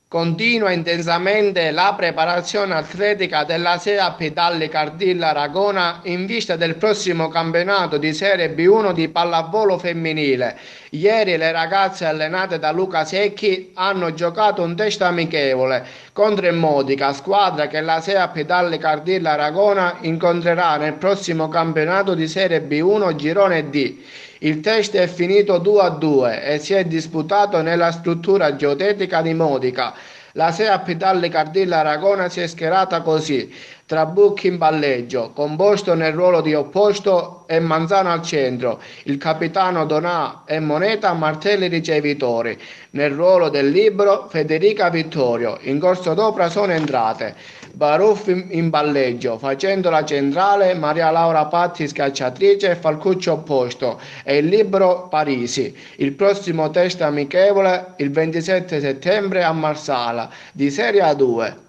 Continua intensamente la preparazione atletica della SEAP Dalli Cardilla Ragona in vista del prossimo campionato di Serie B1 di pallavolo femminile. Ieri le ragazze allenate da Luca Secchi hanno giocato un test amichevole contro il Modica, squadra che la SEAP Dalli Cardilla Ragona incontrerà nel prossimo campionato di Serie B1 Girone D. Il test è finito 2-2 e si è disputato nella struttura geodetica di Modica. La SEAP Dalli Cardilla Aragona si è schierata così: Trabucchi in palleggio, composto nel ruolo di opposto e Manzano al centro, il capitano Donà e Moneta martelli ricevitori. Nel ruolo del libero Federica Vittorio. In corso d'opera sono entrate Baruff in palleggio, facendo la centrale Maria Laura Patti scacciatrice e Falcuccio opposto e il libero Parisi. Il prossimo test amichevole il 27 settembre a Marsala di Serie A2.